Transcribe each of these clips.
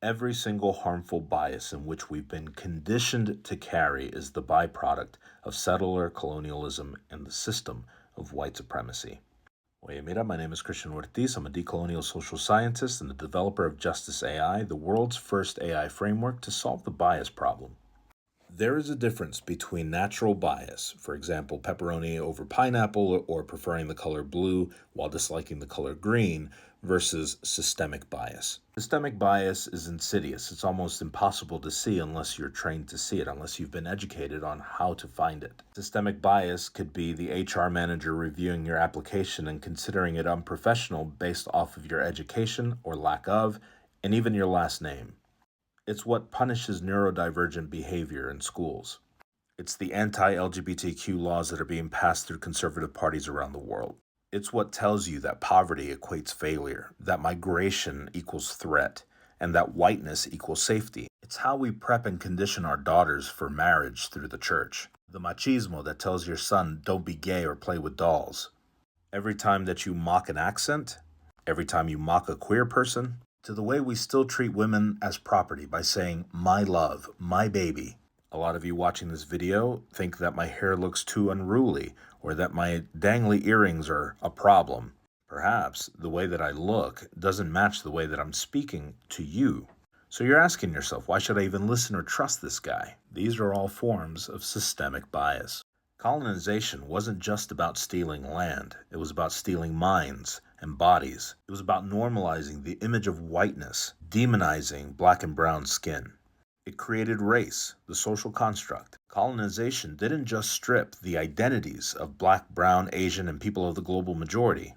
Every single harmful bias in which we've been conditioned to carry is the byproduct of settler colonialism and the system of white supremacy. Oye, mira, my name is Christian Ortiz. I'm a decolonial social scientist and the developer of Justice AI, the world's first AI framework to solve the bias problem. There is a difference between natural bias, for example, pepperoni over pineapple or preferring the color blue while disliking the color green, versus systemic bias. Systemic bias is insidious. It's almost impossible to see unless you're trained to see it, unless you've been educated on how to find it. Systemic bias could be the HR manager reviewing your application and considering it unprofessional based off of your education or lack of, and even your last name. It's what punishes neurodivergent behavior in schools. It's the anti-LGBTQ laws that are being passed through conservative parties around the world. It's what tells you that poverty equates failure, that migration equals threat, and that whiteness equals safety. It's how we prep and condition our daughters for marriage through the church. The machismo that tells your son don't be gay or play with dolls. Every time that you mock an accent, every time you mock a queer person, to the way we still treat women as property by saying, my love, my baby. A lot of you watching this video think that my hair looks too unruly or that my dangly earrings are a problem. Perhaps the way that I look doesn't match the way that I'm speaking to you. So you're asking yourself, why should I even listen or trust this guy? These are all forms of systemic bias. Colonization wasn't just about stealing land. It was about stealing minds and bodies. It was about normalizing the image of whiteness, demonizing black and brown skin. It created race, the social construct. Colonization didn't just strip the identities of black, brown, Asian, and people of the global majority.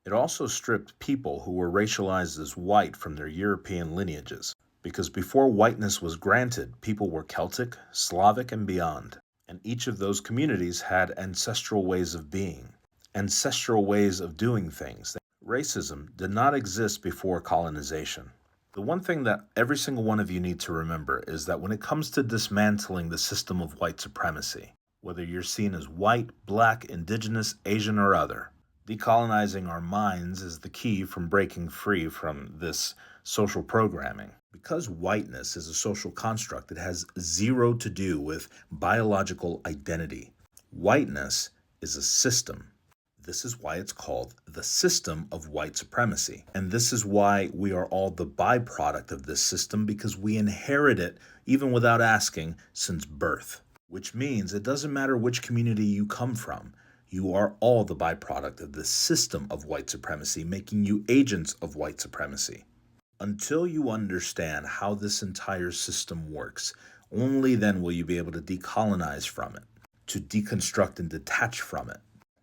It also stripped people who were racialized as white from their European lineages. Because before whiteness was granted, people were Celtic, Slavic, and beyond. And each of those communities had ancestral ways of being, ancestral ways of doing things. Racism did not exist before colonization. The one thing that every single one of you need to remember is that when it comes to dismantling the system of white supremacy, whether you're seen as white, black, indigenous, Asian, or other, decolonizing our minds is the key from breaking free from this social programming. Because whiteness is a social construct, it has zero to do with biological identity. Whiteness is a system. This is why it's called the system of white supremacy. And this is why we are all the byproduct of this system, because we inherit it even without asking since birth. Which means it doesn't matter which community you come from. You are all the byproduct of the system of white supremacy, making you agents of white supremacy. Until you understand how this entire system works, only then will you be able to decolonize from it, to deconstruct and detach from it.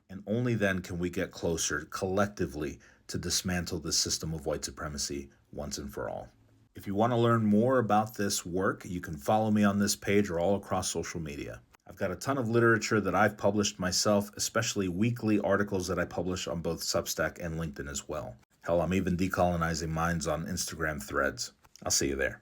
And only then can we get closer collectively to dismantle the system of white supremacy once and for all. If you want to learn more about this work, you can follow me on this page or all across social media. I've got a ton of literature that I've published myself, especially weekly articles that I publish on both Substack and LinkedIn as well. Hell, I'm even decolonizing minds on Instagram threads. I'll see you there.